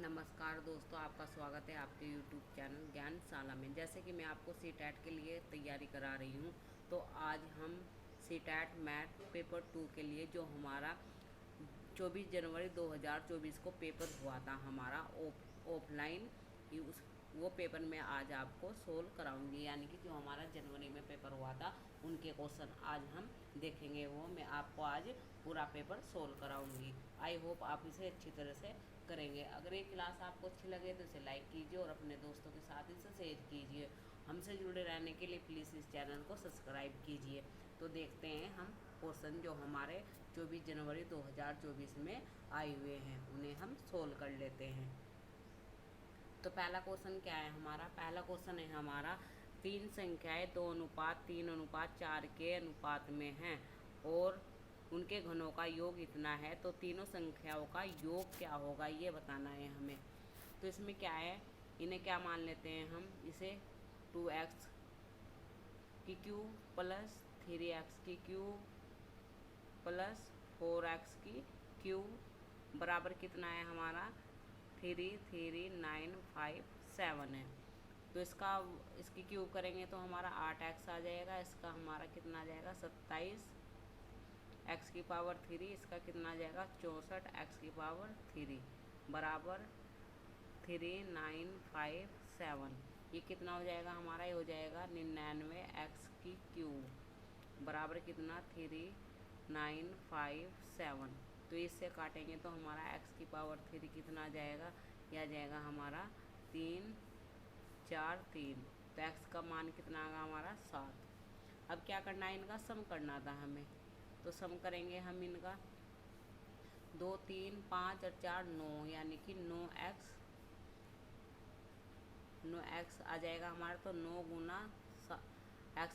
नमस्कार दोस्तों, आपका स्वागत है आपके YouTube चैनल ज्ञानशाला में। जैसे कि मैं आपको सीटेट के लिए तैयारी करा रही हूँ, तो आज हम सीटेट मैथ पेपर 2 के लिए जो हमारा 24 जनवरी 2024 को पेपर हुआ था हमारा ऑफलाइन, उस वो पेपर में आज आपको सोल्व कराऊंगी। यानी कि जो हमारा जनवरी में पेपर हुआ था उनके क्वेश्चन आज हम देखेंगे। वो मैं आपको आज पूरा पेपर सोल्व कराऊंगी। आई होप आप इसे अच्छी तरह से करेंगे। अगर ये क्लास आपको अच्छी लगे तो इसे लाइक कीजिए और अपने दोस्तों के साथ इसे शेयर कीजिए। हमसे जुड़े रहने के लिए प्लीज़ इस चैनल को सब्सक्राइब कीजिए। तो देखते हैं हम क्वेश्चन जो हमारे 24 जनवरी 2024 में आए हुए हैं, उन्हें हम सोल्व कर लेते हैं। तो पहला क्वेश्चन क्या है हमारा? पहला क्वेश्चन है हमारा, तीन संख्याएं 2:3:4 के अनुपात में हैं और उनके घनों का योग इतना है, तो तीनों संख्याओं का योग क्या होगा ये बताना है हमें। तो इसमें क्या है, इन्हें क्या मान लेते हैं हम, इसे 2x की क्यूब प्लस 3x की क्यूब प्लस 4x की क्यूब बराबर कितना है हमारा 33957 है। तो इसकी क्यूब करेंगे तो हमारा 8x आ जाएगा। इसका हमारा कितना आ जाएगा 27 x की पावर 3। इसका कितना आ जाएगा 64 x की पावर 3 बराबर 3957। ये कितना हो जाएगा हमारा, ये हो जाएगा 99 x की क्यूब बराबर कितना 3957। तो इससे काटेंगे तो हमारा x की पावर 3 कितना आ जाएगा, यह आ जाएगा हमारा 343। तो x का मान कितना आएगा हमारा 7। अब क्या करना है, इनका सम करना था हमें। तो सम करेंगे हम इनका 2 3 5 और 4 9, यानी कि 9x आ जाएगा हमारा। तो 9 गुना x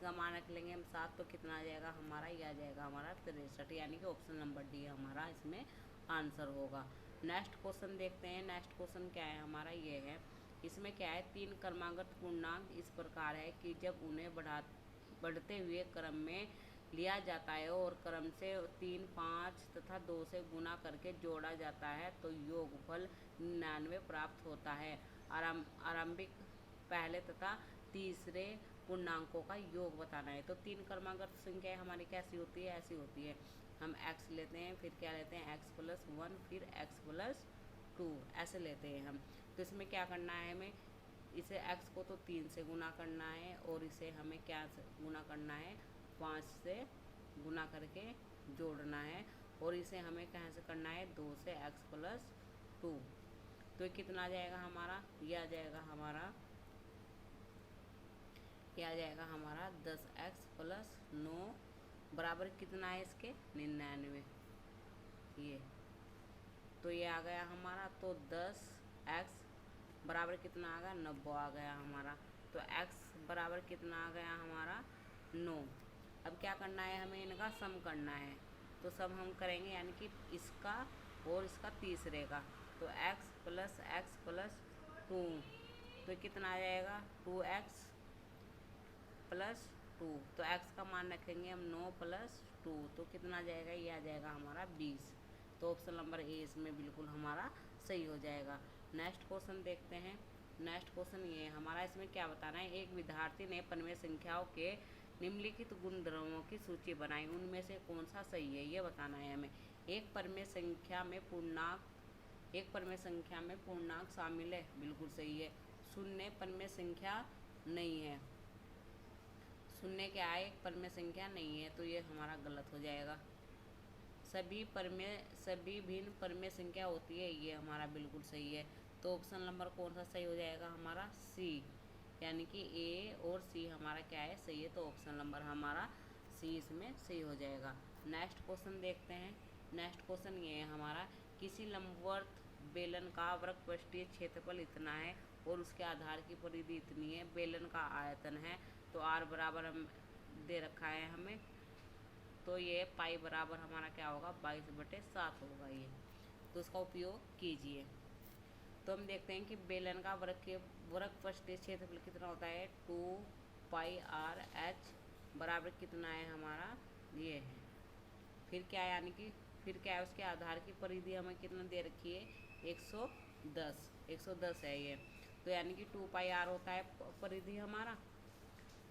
का मान रख लेंगे हम 7, तो कितना आ जाएगा हमारा, ये आ जाएगा हमारा 63। यानी कि ऑप्शन नंबर डी हमारा इसमें आंसर होगा। नेक्स्ट क्वेश्चन देखते हैं। नेक्स्ट क्वेश्चन क्या है हमारा, ये है। इसमें क्या है, तीन क्रमागत पूर्णांक इस प्रकार है कि जब उन्हें बढ़ते हुए क्रम में लिया जाता है और क्रम से 3 5 तथा 2 से गुना करके जोड़ा जाता है तो योगफल 99 प्राप्त होता है। आरंभिक पहले तथा तीसरे पूर्णांकों का योग बताना है। तो तीन क्रमागत संख्याएं हमारी कैसी होती है, ऐसी होती है। हम x लेते हैं, फिर क्या लेते हैं x+1, फिर x+2, ऐसे लेते हैं हम। तो इसमें क्या करना है हमें, इसे x को तो 3 से गुना करना है और इसे हमें क्या गुना करना है 5 से गुना करके जोड़ना है, और इसे हमें कहाँ से करना है 2 से x+2। तो कितना आ जाएगा हमारा, ये आ जाएगा हमारा 10x+9 बराबर कितना है इसके 99। ये तो ये आ गया हमारा। तो 10x बराबर कितना आ गया 90 आ गया हमारा। तो x बराबर कितना आ गया हमारा 9। अब क्या करना है हमें, इनका सम करना है। तो सम हम करेंगे, यानी कि इसका और इसका तीसरे का। तो x+x+2, तो कितना आ जाएगा 2x+2। तो x का मान रखेंगे हम 9+2, तो कितना आ जाएगा, ये आ जाएगा हमारा 20। तो ऑप्शन नंबर ए इसमें बिल्कुल हमारा सही हो जाएगा। नेक्स्ट क्वेश्चन देखते हैं। नेक्स्ट क्वेश्चन ये हमारा, इसमें क्या बताना है, एक विद्यार्थी ने पन्मे संख्याओं के निम्नलिखित गुणधर्मों की सूची बनाई, उनमें से कौन सा सही है ये बताना है हमें। एक पन्मे संख्या में पूर्णांक शामिल है, बिल्कुल सही है। शून्य पन्मे संख्या नहीं है, शून्य क्या है, एक पन्मे संख्या नहीं है, तो ये हमारा गलत हो जाएगा। सभी भिन्न परमेय संख्या होती है, ये हमारा बिल्कुल सही है। तो ऑप्शन नंबर कौन सा सही हो जाएगा हमारा सी, यानी कि ए और सी हमारा क्या है, सही है। तो ऑप्शन नंबर हमारा सी इसमें सही हो जाएगा। नेक्स्ट क्वेश्चन देखते हैं। नेक्स्ट क्वेश्चन ये है हमारा, किसी लंबवत बेलन का वृत्तपृष्ठीय क्षेत्रफल इतना है और उसके आधार की परिधि इतनी है, बेलन का आयतन है, तो आर बराबर हम दे रखा है हमें। तो ये पाई बराबर हमारा क्या होगा 22/7 होगा ये। तो इसका उपयोग कीजिए। तो हम देखते हैं कि बेलन का वृत्तपृष्ठीय क्षेत्रफल कितना होता है 2πr h बराबर कितना है हमारा, ये है। फिर क्या है, यानी कि फिर क्या है, उसके आधार की परिधि हमें कितना दे रखी है, 110 है ये। तो यानी कि 2πr होता है परिधि हमारा,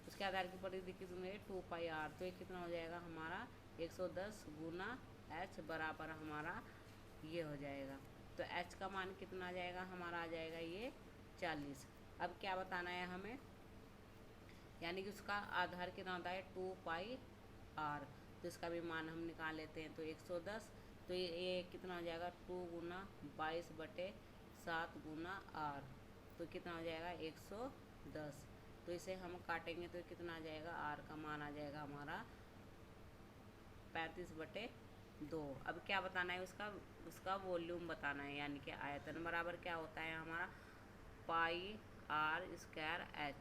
उसके आधार की परिधि कितनी है, 2πr। तो ये कितना हो जाएगा हमारा 110 गुना h बराबर हमारा ये हो जाएगा। तो h का मान कितना आ जाएगा हमारा, आ जाएगा ये 40। अब क्या बताना है हमें, यानी कि उसका आधार कितना होता है 2πr, तो इसका भी मान हम निकाल लेते हैं। तो 110, तो ये कितना हो जाएगा 2 गुना 22/7 गुना r, तो कितना हो जाएगा 110। तो इसे हम काटेंगे तो कितना आ जाएगा, r का मान आ जाएगा हमारा 35/2। अब क्या बताना है, उसका वॉल्यूम बताना है, यानी कि आयतन बराबर क्या होता है हमारा πr²h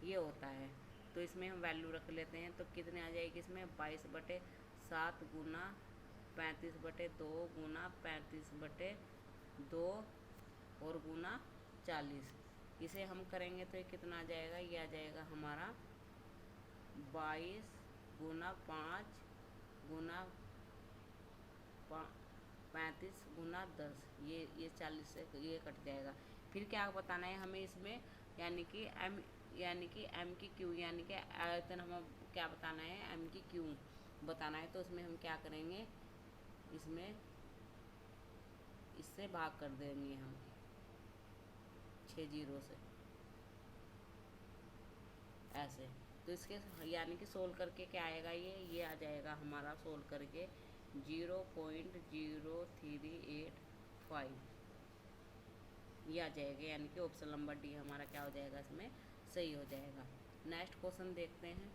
ये होता है। तो इसमें हम वैल्यू रख लेते हैं, तो कितने आ जाएगी इसमें 22/7 गुना 35/2 गुना 35/2 और गुना 40। इसे हम करेंगे तो ये कितना आ जाएगा, ये आ जाएगा हमारा 22 गुना 5 गुना 35 गुना 10, ये 40 से ये कट जाएगा। फिर क्या बताना है हमें इसमें, यानी कि m की q, यानी कि आयतन हम क्या बताना है, m की q बताना है। तो उसमें हम क्या करेंगे, इसमें इससे भाग कर देंगे हम 6 0 से ऐसे। तो इसके यानी कि सोल्व करके क्या आएगा, ये आ जाएगा हमारा सोल्व करके 0.0385 ये आ जाएगा, यानी कि ऑप्शन नंबर डी हमारा क्या हो जाएगा, इसमें सही हो जाएगा। नेक्स्ट क्वेश्चन देखते हैं।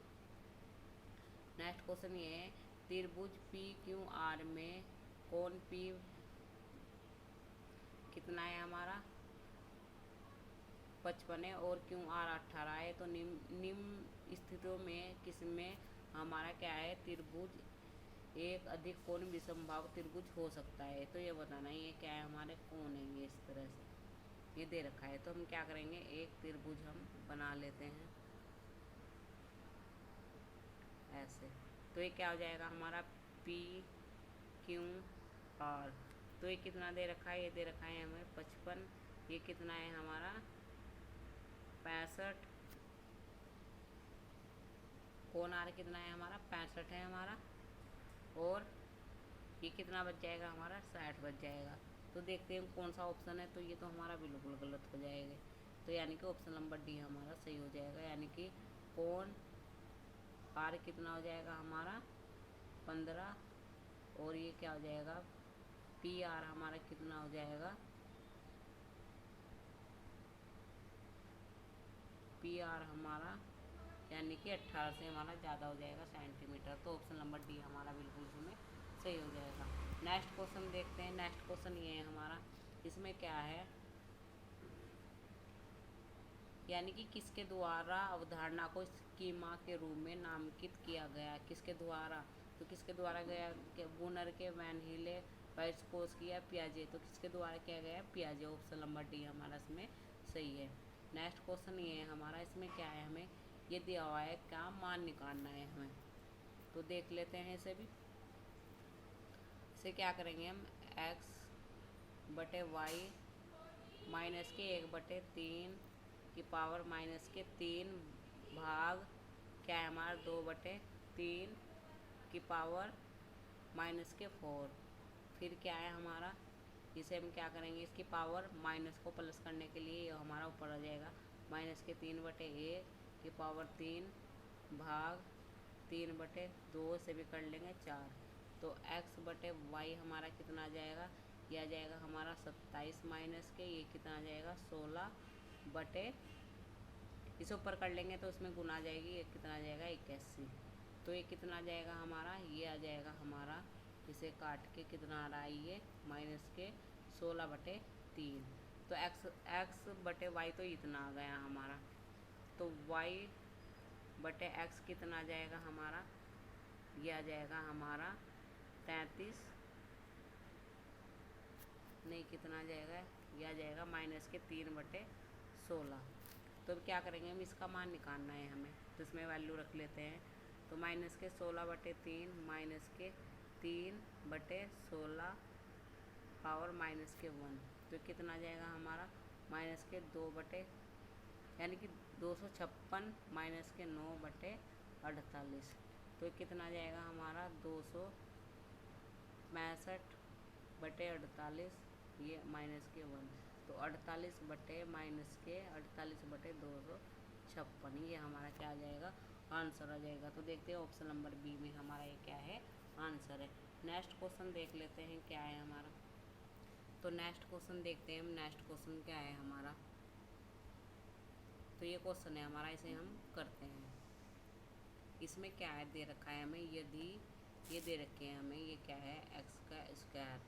नेक्स्ट क्वेश्चन ये है, त्रिभुज PQR में कोण P कितना है हमारा 55 है और QR 18 है। तो निम्न स्थितियों में किसमें हमारा क्या है, त्रिभुज एक अधिक कोण विषमभाव त्रिभुज हो सकता है। तो ये बताना है, ये क्या है हमारे कोण है, ये इस तरह से ये दे रखा है। तो हम क्या करेंगे, एक त्रिभुज हम बना लेते हैं ऐसे। तो ये क्या हो जाएगा हमारा PQR। तो ये कितना दे रखा है, ये दे रखा है हमें 55, ये कितना है हमारा 65, कोण आर कितना है हमारा 65 है हमारा, और ये कितना बच जाएगा हमारा 60 बच जाएगा। तो देखते हैं कौन सा ऑप्शन है, तो ये तो हमारा बिल्कुल गलत हो जाएगा। तो यानी कि ऑप्शन नंबर डी हमारा सही हो जाएगा, यानी कि कोण आर कितना हो जाएगा हमारा 15, और ये क्या हो जाएगा PR हमारा कितना हो जाएगा, PR हमारा यानी कि 18 से हमारा ज़्यादा हो जाएगा सेंटीमीटर। तो ऑप्शन नंबर डी हमारा बिल्कुल इसमें सही हो जाएगा। नेक्स्ट क्वेश्चन देखते हैं। नेक्स्ट क्वेश्चन ये है हमारा, इसमें क्या है, यानी कि किसके द्वारा अवधारणा को स्कीमा के रूप में नामांकित किया गया, किसके द्वारा, तो किसके द्वारा गया, बुनर के, वैन हिले, वाइट्सकोस्की या पियाजे। तो किसके द्वारा किया गया, पियाजे। ऑप्शन नंबर डी हमारा इसमें सही है। नेक्स्ट क्वेश्चन ये है हमारा, इसमें क्या है, हमें ये दिया हुआ है, क्या मान निकालना है हमें। तो देख लेते हैं इसे भी। इसे क्या करेंगे हम, x/y माइनस के 1/3 की पावर माइनस के 3 भाग क्या है हमारा 2/3 की पावर माइनस के 4। फिर क्या है हमारा, इसे हम क्या करेंगे, इसकी पावर माइनस को प्लस करने के लिए ये हमारा ऊपर आ जाएगा माइनस के 3/1 की पावर 3 भाग 3/2 से भी कर लेंगे 4। तो x/y हमारा कितना आ जाएगा, यह आ जाएगा हमारा 27 माइनस के ये कितना आ जाएगा 16 इसे ऊपर कर लेंगे तो उसमें गुना आ जाएगी, ये कितना आ जाएगा 81। तो ये कितना आ जाएगा हमारा, ये आ जाएगा हमारा, इसे काट के कितना आ रहा है ये माइनस के 16/3। तो x/y तो इतना आ गया हमारा। तो y/x कितना आ जाएगा हमारा, ये आ जाएगा हमारा 33 नहीं कितना आ जाएगा, ये आ जाएगा माइनस के 3/16। तो अब क्या करेंगे हम, इसका मान निकालना है हमें, तो इसमें वैल्यू रख लेते हैं। तो माइनस के 16/3 माइनस के 3/16 पावर -1। तो कितना आ जाएगा हमारा -2 यानी कि 256 -9/48। तो कितना आ जाएगा हमारा 265/48, ये -1। तो 48/-256, ये हमारा क्या आ जाएगा, आंसर आ जाएगा। तो देखते हैं ऑप्शन नंबर बी में हमारा ये क्या है, आंसर है। नेक्स्ट क्वेश्चन देख लेते हैं क्या है हमारा। तो नेक्स्ट क्वेश्चन देखते हैं हम, नेक्स्ट क्वेश्चन क्या है हमारा। तो ये क्वेश्चन है हमारा, इसे हम करते हैं। इसमें क्या है दे रखा है हमें, यदि ये दे रखे हैं हमें, ये क्या है, एक्स का स्क्वायर,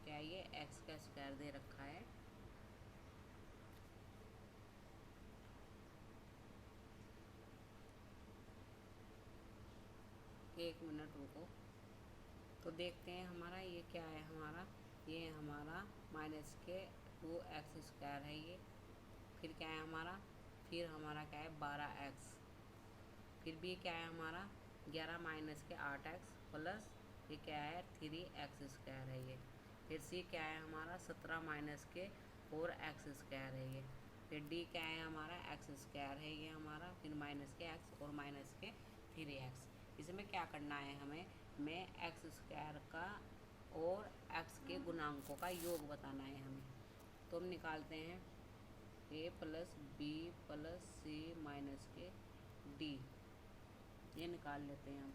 क्या ये एक्स का स्क्वायर दे रखा है। एक मिनट रुको। तो देखते हैं हमारा ये क्या है हमारा, ये हमारा -2x² है ये। फिर क्या है हमारा, फिर हमारा क्या है 12x। फिर भी क्या है हमारा 11 - 8x प्लस ये क्या है 3x² है ये। फिर सी क्या है हमारा 17 - 4x² है ये। फिर डी क्या है हमारा x² है ये हमारा, फिर -x और -3x। इसमें क्या करना है हमें x² का और x के गुणांकों का योग बताना है हमें। तो हम निकालते हैं a + b + c - d, ये निकाल लेते हैं हम।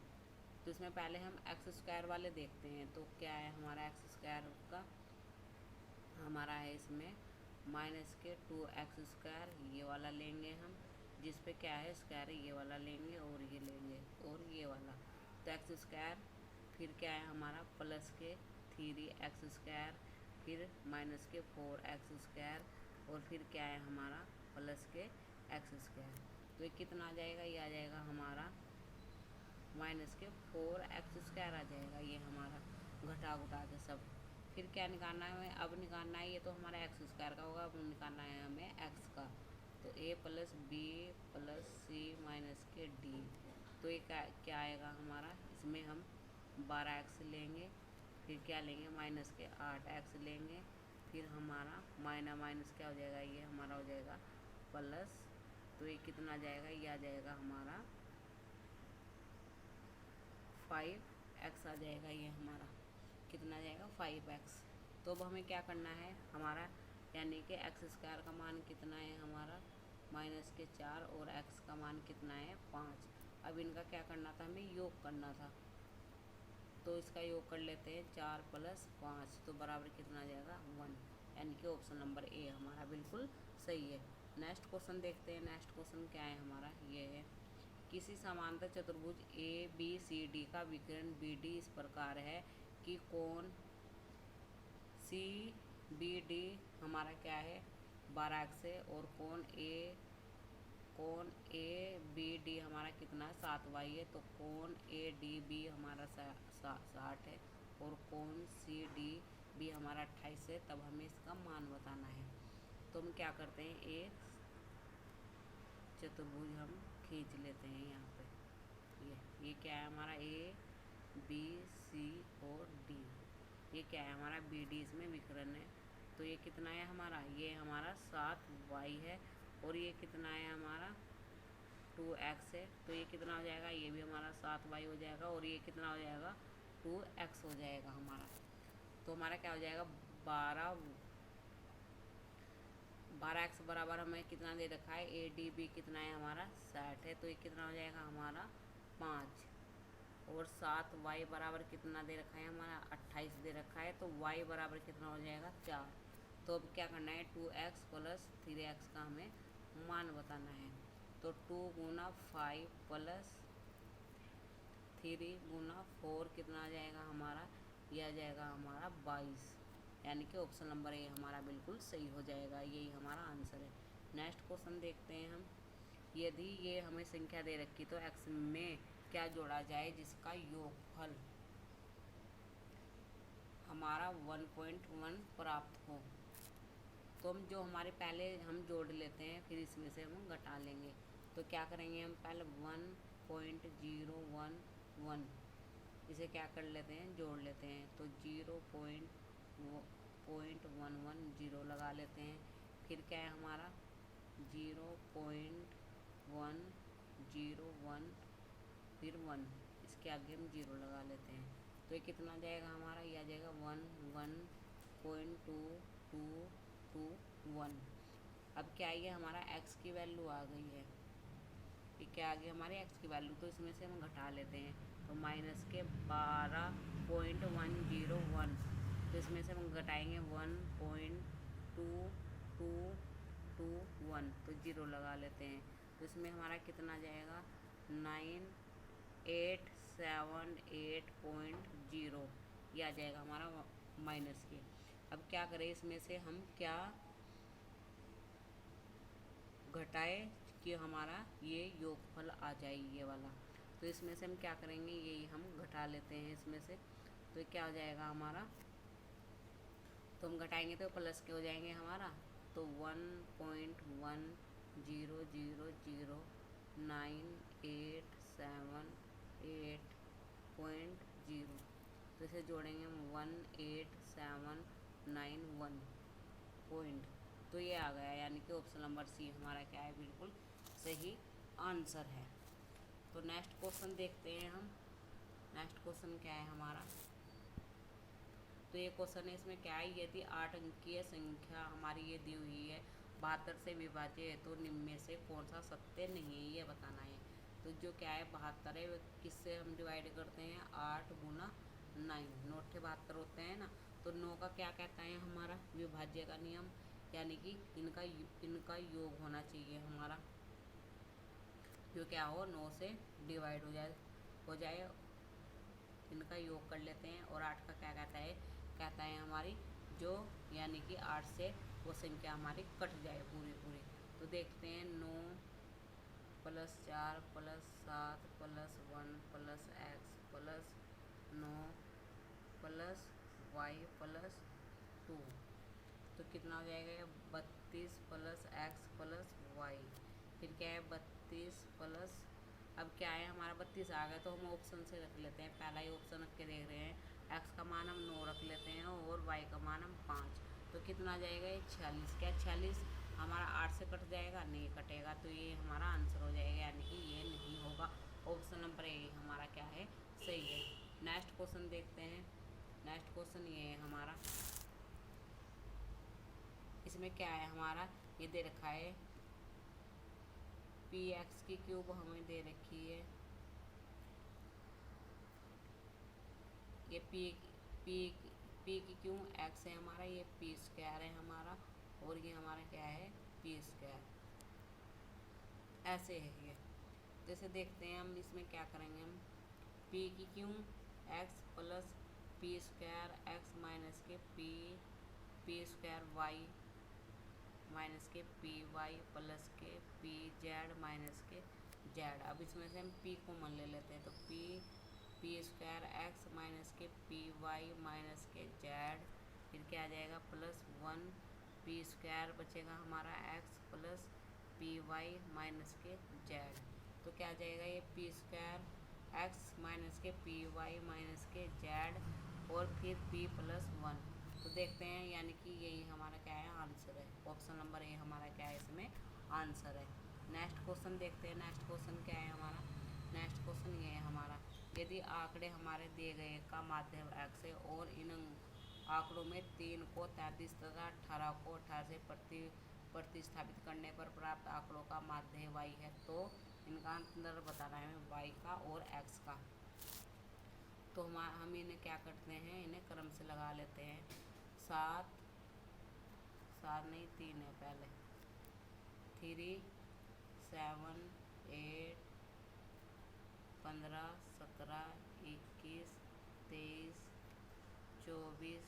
तो इसमें पहले हम x² वाले देखते हैं। तो क्या है हमारा x² का, हमारा है इसमें -2x², ये वाला लेंगे हम, जिस पे क्या है स्क्वायर है, ये वाला लेंगे और ये लेंगे और ये वाला। तो x², फिर क्या है हमारा +3x², फिर -4x², और फिर क्या है हमारा +x²। तो ये कितना आ जाएगा, ये आ जाएगा हमारा -4x² आ जाएगा ये हमारा, घटा घटा के सब। फिर क्या निकालना है हमें, अब निकालना है, ये तो हमारा x² का होगा, अब निकालना है हमें x का। तो a + b + c - d। तो ये क्या आएगा हमारा, इसमें हम 12x लेंगे, फिर क्या लेंगे -8x लेंगे, फिर हमारा माइनस क्या हो जाएगा, ये हमारा हो जाएगा प्लस। तो ये कितना आ जाएगा, ये आ जाएगा हमारा 5x आ जाएगा, ये हमारा कितना आ जाएगा 5x। तो अब हमें क्या करना है हमारा, यानी कि x² का मान कितना है हमारा -4 और x का मान कितना है 5। अब इनका क्या करना था, हमें योग करना था। तो इसका योग कर लेते हैं, 4 + 5, तो बराबर कितना आ जाएगा 1, यानी कि ऑप्शन नंबर ए हमारा बिल्कुल सही है। नेक्स्ट क्वेश्चन देखते हैं। नेक्स्ट क्वेश्चन क्या है हमारा, ये है किसी समांतर चतुर्भुज ABCD का विकर्ण BD इस प्रकार है कि कोण CBD हमारा क्या है 12x है, और कोण ABD हमारा कितना 7y है। तो कोण ADB हमारा 60 है, और कोण CDB हमारा 28 है। तब हमें इसका मान बताना है। तो हम क्या करते हैं, एक चतुर्भुज हम खींच लेते हैं यहाँ पे। ये क्या है हमारा ABC और D, ये क्या है हमारा BD, इसमें विकर्ण है। तो ये कितना है हमारा, ये हमारा 7y है, और ये कितना है हमारा 2x है। तो ये कितना हो जाएगा, ये भी हमारा 7y हो जाएगा, और ये कितना हो जाएगा 2x हो जाएगा हमारा। तो हमारा क्या हो जाएगा 12x बराबर हमें कितना दे रखा है, ADB कितना है हमारा 60 है। तो ये कितना हो जाएगा हमारा 5, और 7y बराबर कितना दे रखा है हमारा 28 दे रखा है। तो y बराबर कितना हो जाएगा 4। तो अब क्या करना है 2x + 3x का हमें मान बताना है। तो 2 × 5 + 3 × 4 कितना आ जाएगा हमारा, यह आ जाएगा हमारा 22, यानी कि ऑप्शन नंबर ए हमारा बिल्कुल सही हो जाएगा, यही हमारा आंसर है। नेक्स्ट क्वेश्चन देखते हैं हम। यदि ये हमें संख्या दे रखी तो x में क्या जोड़ा जाए जिसका योगफल हमारा 1.1 प्राप्त हो। तो हम जो हमारे पहले हम जोड़ लेते हैं, फिर इसमें से हम घटा लेंगे। तो क्या करेंगे हम, पहले 1.011 इसे क्या कर लेते हैं, जोड़ लेते हैं। तो 0.110 लगा लेते हैं। फिर क्या है हमारा 0.101, फिर 1, इसके आगे हम 0 लगा लेते हैं। तो ये कितना जाएगा हमारा, ये आ जाएगा 1 अब क्या ये हमारा x की वैल्यू आ गई है, ये क्या आ गई हमारे x की वैल्यू। तो इसमें से हम घटा लेते हैं। तो माइनस के 12.101, तो इसमें से हम घटाएंगे 1.2221, तो 0 लगा लेते हैं। तो इसमें हमारा कितना जाएगा 9878.0, ये आ जाएगा हमारा माइनस के। अब क्या करें, इसमें से हम क्या घटाए कि हमारा ये योगफल आ जाए ये वाला। तो इसमें से हम क्या करेंगे, ये हम घटा लेते हैं इसमें से। तो क्या हो जाएगा हमारा, तो हम घटाएंगे तो प्लस के हो जाएंगे हमारा। तो 1.1009878.0, तो इसे जोड़ेंगे हम 18791 पॉइंट। तो ये आ गया, यानी कि ऑप्शन नंबर सी हमारा क्या है, बिल्कुल सही आंसर है। तो नेक्स्ट क्वेश्चन देखते हैं हम। नेक्स्ट क्वेश्चन क्या है हमारा, तो ये क्वेश्चन है, इसमें क्या है, यदि 8 अंकीय संख्या हमारी ये दी हुई है 72 से विभाज्य है, तो निम्न में से कौन सा सत्य नहीं है, ये बताना है। तो जो क्या है 72 है, किससे हम डिवाइड करते हैं, 8 गुना 9, 9 के 72 होते हैं ना। तो 9 का क्या कहता है हमारा, विभाज्य का नियम, यानी कि इनका योग होना चाहिए हमारा, जो क्या हो 9 से डिवाइड हो जाए, इनका योग कर लेते हैं। और 8 का क्या कहता है हमारी जो, यानी कि 8 से वो संख्या हमारी कट जाए पूरी। तो देखते हैं 9 + 4 + 7 + 1 + x + 9 + y + 2, तो कितना हो जाएगा 32 + x + y। फिर क्या है 32 प्लस, अब क्या है हमारा 32 आ गया, तो हम ऑप्शन से रख लेते हैं। पहला ही ऑप्शन रख के देख रहे हैं, x का मान हम 9 रख लेते हैं और y का मान हम 5। तो कितना आ जाएगा ये 46। क्या 46 हमारा 8 से कट जाएगा, नहीं कटेगा, तो ये हमारा आंसर हो जाएगा, यानी कि ये नहीं होगा। ऑप्शन नंबर ए हमारा क्या है, सही है। नेक्स्ट क्वेश्चन देखते हैं। नेक्स्ट क्वेश्चन ये है हमारा, इसमें क्या है हमारा, ये दे रखा है px की क्यूब हमें दे रखी है, ये p की क्यों x है हमारा, ये p² है हमारा, और ये हमारा क्या है p², ऐसे है ये। जैसे देखते हैं हम इसमें क्या करेंगे, हम p की क्यों x + p² x माइनस के p² y माइनस के py प्लस के pz माइनस के z। अब इसमें से हम p को मान ले लेते हैं, तो p² x माइनस के py माइनस के z, फिर क्या आ जाएगा +1 p² बचेगा हमारा x प्लस py माइनस के z। तो क्या आ जाएगा ये p² x माइनस के py माइनस के z और फिर p + 1। तो देखते हैं, यानी कि यही हमारा क्या है आंसर है। ऑप्शन नंबर ए हमारा क्या है इसमें आंसर है। नेक्स्ट क्वेश्चन देखते हैं। नेक्स्ट क्वेश्चन क्या है हमारा, नेक्स्ट क्वेश्चन ये है हमारा, यदि आंकड़े हमारे दिए गए का माध्य x है और इन आंकड़ों में 3 को 33 तथा 18 को 18 से प्रतिस्थापित करने पर प्राप्त आंकड़ों का माध्य y है, तो इनका अंतर बताना है y का और x का। तो हम इन्हें क्या करते हैं, इन्हें क्रम से लगा लेते हैं। 7 नहीं 3 है पहले, 3 7 8 15 17 21 23 24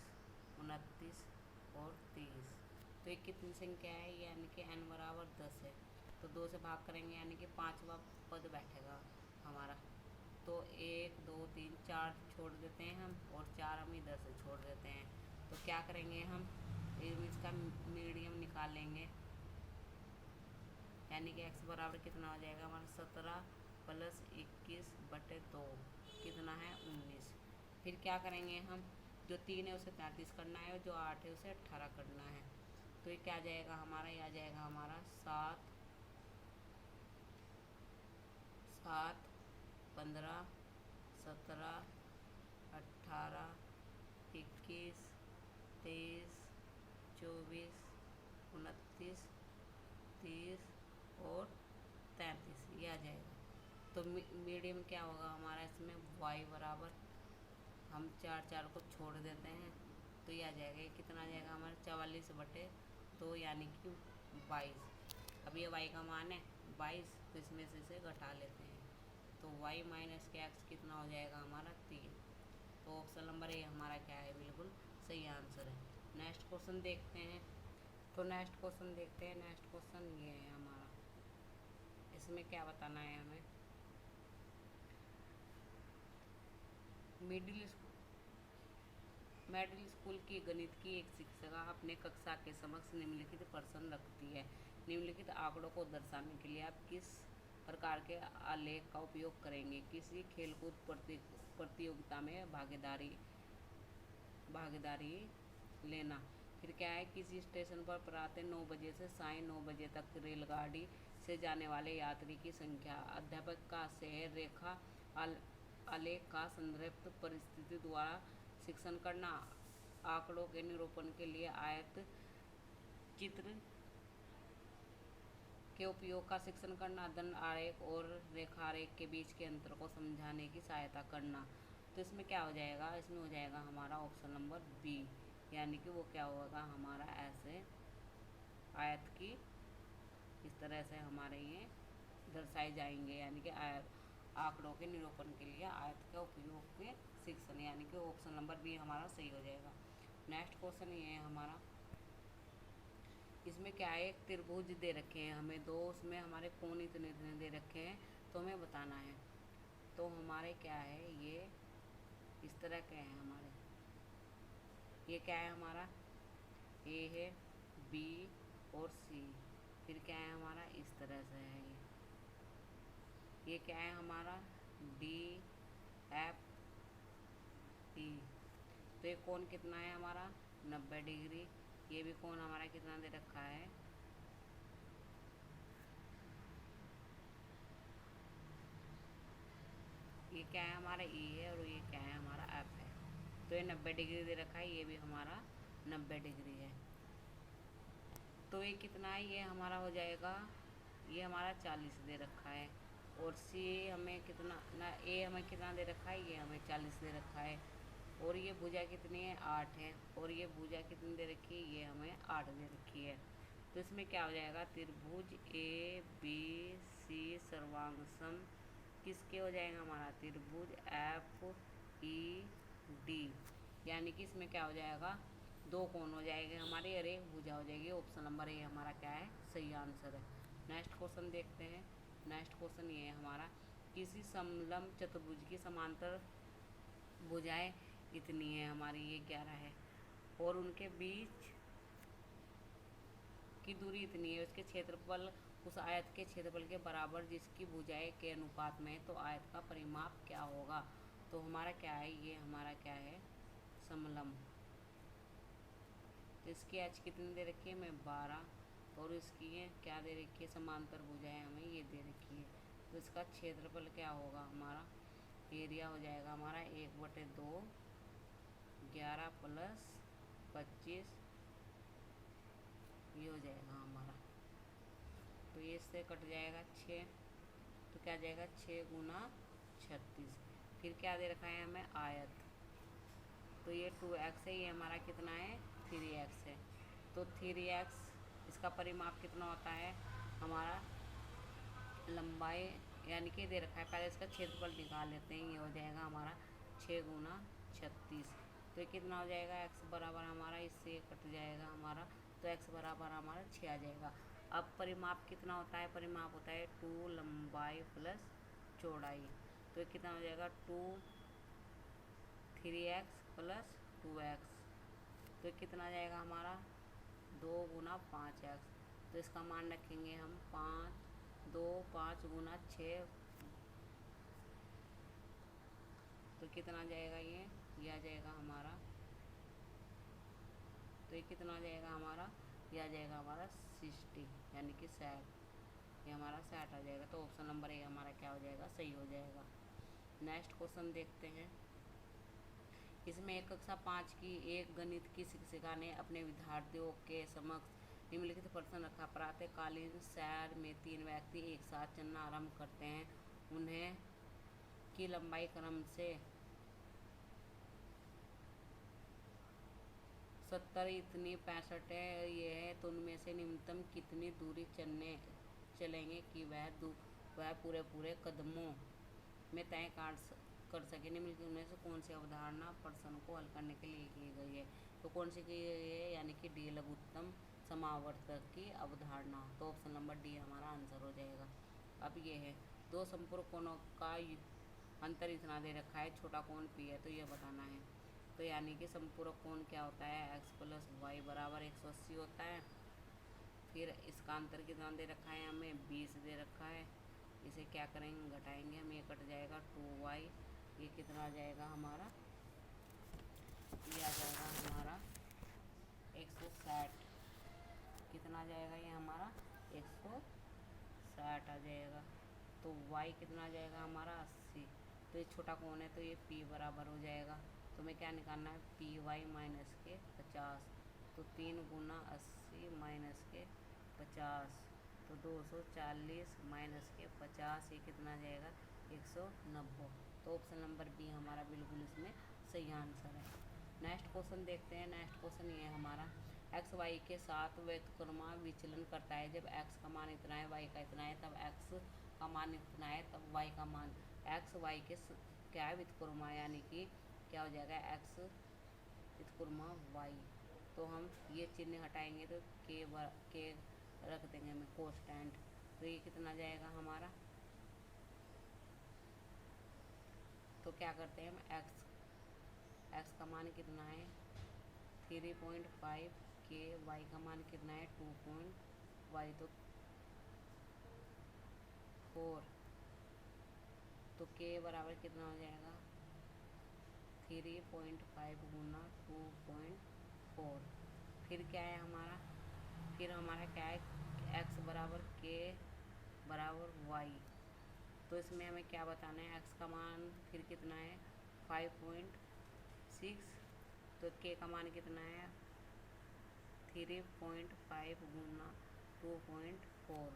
29 और 30। तो ये कितनी संख्या है, यानी कि n बराबर 10 है। तो 2 से भाग करेंगे, यानी कि 5वां पद बैठेगा हमारा। तो 1 2 3 4 छोड़ देते हैं हम, और 4 हम इधर से छोड़ देते हैं। तो क्या करेंगे हम, इसका मीडियम निकालेंगे, यानी कि x बराबर कितना हो जाएगा हमारा 17 प्लस 21/2 कितना है 19। फिर क्या करेंगे हम, जो 3 है उसे 33 करना है और जो 8 है उसे 18 करना है। तो ये क्या आ जाएगा हमारा, ये आ जाएगा हमारा 7 7 15 17 18 21 23 24 29 30 और 33 ये आ जाएगा। तो मीडियम क्या होगा हमारा इसमें, y बराबर, हम 4 को छोड़ देते हैं तो ये आ जाएगा, ये कितना आ जाएगा हमारा 44/2 यानी कि 22। अब ये y का मान है 22, तो इसमें से इसे घटा लेते हैं तो y माइनस के x कितना हो जाएगा हमारा 3। तो ऑप्शन नंबर ए हमारा क्या है, बिल्कुल सही आंसर है। नेक्स्ट क्वेश्चन देखते हैं। तो नेक्स्ट क्वेश्चन देखते हैं। नेक्स्ट क्वेश्चन ये है हमारा, इसमें क्या बताना है हमें, मिडिल स्कूल की गणित की एक शिक्षिका अपने कक्षा के समक्ष निम्नलिखित प्रश्न रखती है। निम्नलिखित आंकड़ों को दर्शाने के लिए आप किस प्रकार के आलेख का उपयोग करेंगे। किसी खेलकूद प्रतियोगिता में भागीदारी लेना। फिर क्या है, किसी स्टेशन पर प्रातः 9 बजे से साय 9 बजे तक रेलगाड़ी से जाने वाले यात्री की संख्या। अध्यापक का शहर रेखा आलेख का संदर्भ परिस्थिति द्वारा शिक्षण करना। आंकड़ों के निरूपण के लिए आयत चित्र के उपयोग का शिक्षण करना। दंड आरेख और रेखा आरेख के बीच के अंतर को समझाने की सहायता करना। तो इसमें क्या हो जाएगा, इसमें हो जाएगा हमारा ऑप्शन नंबर बी, यानी कि वो क्या होगा हमारा, ऐसे आयत की इस तरह से हमारे ये दर्शाए जाएंगे, यानी कि आंकड़ों के निरूपण के लिए आयत का उपयोग के शिक्षण, यानी कि ऑप्शन नंबर बी हमारा सही हो जाएगा। नेक्स्ट क्वेश्चन ये है हमारा, इसमें क्या है, एक त्रिभुज दे रखे हैं हमें दो, उसमें हमारे कोण इतने इतने दे रखे हैं तो हमें बताना है। तो हमारे क्या है, ये इस तरह के हैं हमारे, ये क्या है हमारा, ए है, बी और सी। फिर क्या है हमारा, इस तरह से है ये क्या है हमारा, डी एफ ई। तो ये कोण कितना है हमारा 90 डिग्री। ये भी कोण हमारा कितना दे रखा है, ये क्या है हमारा ई है और ये क्या है हमारा एफ है। तो ये 90 डिग्री दे रखा है, ये भी हमारा 90 डिग्री है। तो ये कितना है, ये हमारा हो जाएगा, ये हमारा 40 दे रखा है। और सी हमें कितना ना, ए हमें कितना दे रखा है, ये हमें 40 दे रखा है। और ये भुजा कितनी है 8 है। और ये भुजा कितनी दे रखी है, ये हमें 8 दे रखी है। तो इसमें क्या हो जाएगा, त्रिभुज ए बी सी सर्वांगसम किसके हो जाएगा हमारा, त्रिभुज एफ ई डी, यानी कि इसमें क्या हो जाएगा, दो कोण हो जाएंगे हमारे और एक भुजा हो जाएगी। ऑप्शन नंबर ए हमारा क्या है, सही आंसर है। नेक्स्ट क्वेश्चन देखते हैं। नेक्स्ट क्वेश्चन ये है हमारा, किसी समलंब चतुर्भुज की समांतर भुजाएं इतनी है हमारी, ये 11 है, और उनके बीच की दूरी इतनी है, उसके क्षेत्रफल उस आयत के क्षेत्रफल के बराबर जिसकी भुजाएं के अनुपात में है, तो आयत का परिमाप क्या होगा। तो हमारा क्या है, ये हमारा क्या है समलंब। तो इसकी एच कितनी दे रखी है हमें 12, और इसकी ये क्या दे रखी है समांतर भुजाएं हमें ये दे रखी है। तो इसका क्षेत्रफल क्या होगा हमारा, एरिया हो जाएगा हमारा 1/2, 11 + 25 ये हो जाएगा हमारा। तो ये इससे कट जाएगा 6, तो क्या जाएगा 6 × 36। फिर क्या दे रखा है हमें आयत, तो ये 2x है, ये हमारा कितना है 3x है। तो 3x इसका परिमाप कितना होता है हमारा, लंबाई, यानी कि दे रखा है, पहले इसका क्षेत्रफल निकाल लेते हैं। ये हो जाएगा हमारा 6 × 36। तो ये कितना हो जाएगा, x बराबर हमारा, इससे कट जाएगा हमारा, तो x बराबर हमारा 6 आ जाएगा। अब परिमाप कितना होता है, परिमाप होता है 2 लंबाई + चौड़ाई। तो ये कितना हो जाएगा 3x + 2x। तो कितना आ जाएगा हमारा 2 × 5x। तो इसका मान रखेंगे हम 5 × 6 तो कितना जाएगा ये आ जाएगा हमारा, तो ये कितना आ जाएगा हमारा, ये आ जाएगा हमारा 60 यानी कि 60, ये हमारा 60 आ जाएगा। तो ऑप्शन नंबर ए हमारा क्या हो जाएगा, सही हो जाएगा। नेक्स्ट क्वेश्चन देखते हैं। इसमें एक कक्षा 5 की एक गणित की शिक्षिका ने अपने विद्यार्थियों के समक्ष निम्नलिखित प्रश्न रखा। प्रातःकालीन सैर में 3 व्यक्ति एक साथ चलना आरंभ करते हैं, उन्हें की लंबाई क्रम से 70, इतनी 65 ये है, तो उनमें से न्यूनतम कितनी दूरी चलेंगे कि वह पूरे पूरे कदमों में तय कर सके। निम्नलिखित उनमें से कौन सी अवधारणा प्रश्न को हल करने के लिए की गई है। तो कौन सी की गई है, यानी कि डी, लघुत्तम समावर्तक की अवधारणा। तो ऑप्शन नंबर डी हमारा आंसर हो जाएगा। अब ये है, दो संपूर्ण कोणों का अंतर इतना दे रखा है, छोटा कोण पी है, तो ये बताना है। तो यानी कि संपूरक कोण क्या होता है, x प्लस वाई बराबर 180 होता है। फिर इसका अंतर कितना दे रखा है, हमें 20 दे रखा है। इसे क्या करेंगे, घटाएंगे हम, ये कट जाएगा 2y, ये कितना आ जाएगा हमारा, ये आ जाएगा हमारा 160, कितना आ जाएगा ये हमारा 160 आ जाएगा। तो y कितना आ जाएगा हमारा 80, तो ये छोटा कोण है, तो ये p बराबर हो जाएगा। तो हमें क्या निकालना है, पी वाई माइनस के 50, तो 3 गुना 80 माइनस के 50, तो 240 माइनस के 50, ये कितना आ जाएगा 190। तो ऑप्शन नंबर बी हमारा बिल्कुल इसमें सही आंसर है। नेक्स्ट क्वेश्चन देखते हैं। नेक्स्ट क्वेश्चन ये है हमारा, एक्स वाई के साथ व्युत्क्रमा विचलन करता है। जब एक्स का मान इतना है, वाई का इतना है, तब एक्स का मान इतना है, तब वाई का मान, एक्स वाई के क्या है, व्युत्क्रमा, यानी कि क्या हो जाएगा, एक्स व्युत्क्रमा वाई। तो हम ये चिन्ह हटाएंगे तो के रख देंगे हमें कोस्टेंट, तो ये कितना जाएगा हमारा, तो क्या करते हैं हम, एक्स का मान कितना है 3.5 के, वाई का मान कितना है 2.y, तो 4, तो के बराबर कितना हो जाएगा 3.5 गुना 2.4। फिर क्या है हमारा, फिर हमारा क्या है, x बराबर के बराबर y, तो इसमें हमें क्या बताना है, x का मान फिर कितना है 5.6, तो k का मान कितना है 3.5 गुना 2.4,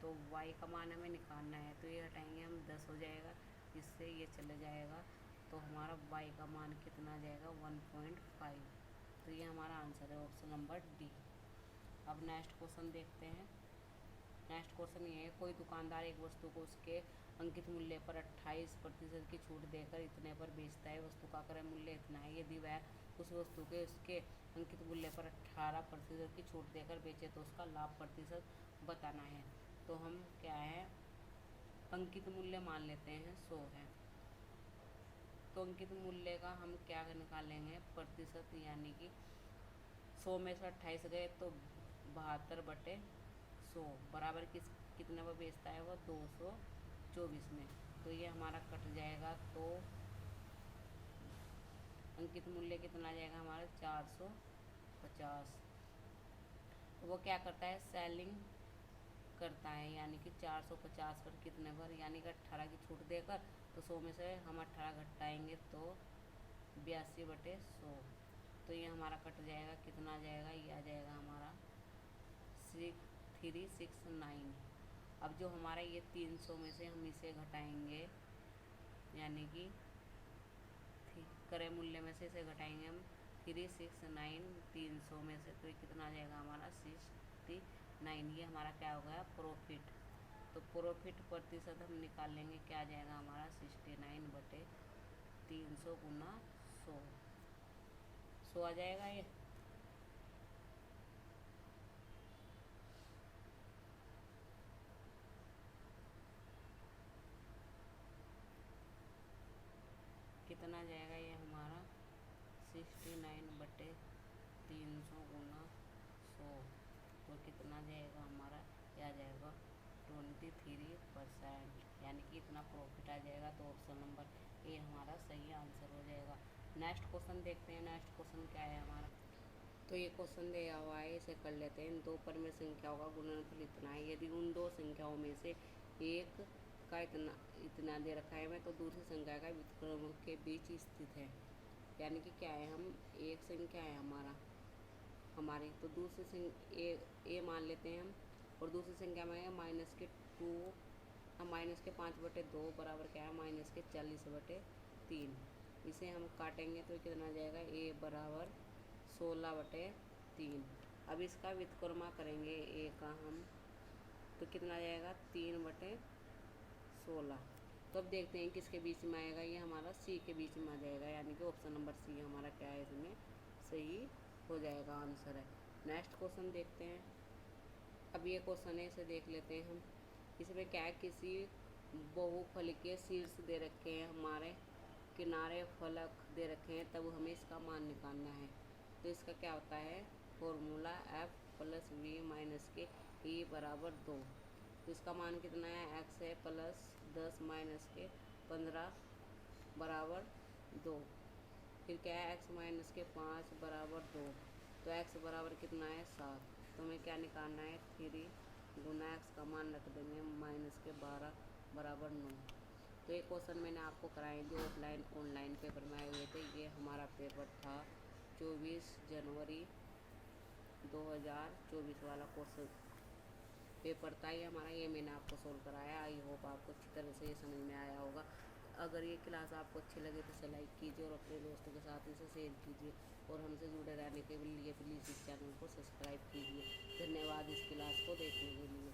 तो y का मान हमें निकालना है, तो ये हटाएंगे हम 10 हो जाएगा, इससे ये चले जाएगा, तो हमारा y का मान कितना आ जाएगा 1.5। तो ये हमारा आंसर है ऑप्शन नंबर डी। अब नेक्स्ट क्वेश्चन देखते हैं। नेक्स्ट क्वेश्चन ये है, कोई दुकानदार एक वस्तु को उसके अंकित मूल्य पर 28% की छूट देकर इतने पर बेचता है। वस्तु का क्रय मूल्य इतना है, यदि वह उस वस्तु के उसके अंकित मूल्य पर 18% की छूट देकर बेचे तो उसका लाभ प्रतिशत बताना है। तो हम क्या है, अंकित मूल्य मान लेते हैं 100 है, तो अंकित मूल्य का हम क्या निकालेंगे प्रतिशत, यानी कि 100 में से 28 गए तो 72/100 बराबर कितने पर बेचता है वो 224 में, तो ये हमारा कट जाएगा, तो अंकित मूल्य कितना आ जाएगा हमारा 450। वो क्या करता है, सेलिंग करता है, यानी कि 450 पर कितने पर, यानी कि 18 की छूट देकर, तो 100 में से हम 18 घटाएंगे तो 82/100, तो ये हमारा कट जाएगा, कितना आ जाएगा, ये आ जाएगा हमारा 369। अब जो हमारा ये 300 में से हम इसे घटाएंगे, यानी कि क्रय मूल्य में से इसे घटाएंगे हम 369 300 में से, तो ये कितना आ जाएगा हमारा 69। ये हमारा क्या हो गया प्रॉफिट, तो प्रॉफिट प्रतिशत हम निकाल लेंगे, क्या आ जाएगा हमारा 69/300 गुना 100 आ जाएगा ये। कितना जाएगा ये हमारा 69/300 गुना 100, तो कितना जाएगा हमारा, क्या जाएगा 23%, यानी कि इतना प्रॉफिट आ जाएगा। तो ऑप्शन नंबर ये हमारा सही आंसर हो जाएगा। नेक्स्ट क्वेश्चन देखते हैं। नेक्स्ट क्वेश्चन क्या है हमारा। तो ये क्वेश्चन दिया हुआ है, इसे कर लेते हैं। दो परिमेय संख्याओं का गुणनफल इतना है। यदि उन दो संख्याओं में से एक का इतना इतना दे रखा है हमें, तो दूसरी संख्या का व्युत्क्रम के बीच स्थित है। यानी कि क्या है, हम एक संख्या है हमारी, तो दूसरी संख्या ए मान लेते हैं हम, और दूसरी संख्या में है माइनस के 2, माइनस के 5/2 बराबर क्या है, माइनस के 40/3। इसे हम काटेंगे तो कितना आ जाएगा, ए बराबर 16/3। अब इसका व्युत्क्रम करेंगे ए का हम, तो कितना आ जाएगा, 3/16। तो अब देखते हैं किसके बीच में आएगा, ये हमारा सी के बीच में आ जाएगा। यानी कि ऑप्शन नंबर सी हमारा क्या है, इसमें सही हो जाएगा, आंसर है। नेक्स्ट क्वेश्चन देखते हैं। अब ये क्वेश्चन है, इसे देख लेते हैं हम। इसमें क्या है, किसी बहुफल के शीर्ष दे रखे हैं, हमारे किनारे फलक दे रखे हैं, तब हमें इसका मान निकालना है। तो इसका क्या होता है, फॉर्मूला f + v - के e बराबर 2। तो इसका मान कितना है, x है प्लस 10 माइनस के 15 बराबर 2। फिर क्या है, x - के 5 बराबर 2। तो x बराबर कितना है, 7। तो हमें क्या निकालना है, 3 गुना x का मान रख देंगे -12 बराबर 9। तो ये क्वेश्चन मैंने आपको कराए जो ऑफलाइन ऑनलाइन पेपर में आए हुए थे। ये हमारा पेपर था 24 जनवरी 2024 वाला क्वेश्चन पेपर था ये हमारा। ये मैंने आपको सोल्व कराया। आई होप आपको अच्छी तरह से ये समझ में आया होगा। अगर ये क्लास आपको अच्छी लगे तो इसे लाइक कीजिए और अपने दोस्तों के साथ इसे शेयर कीजिए, और हमसे जुड़े रहने के लिए प्लीज़ इस चैनल को सब्सक्राइब कीजिए। धन्यवाद इस क्लास को देखने के लिए।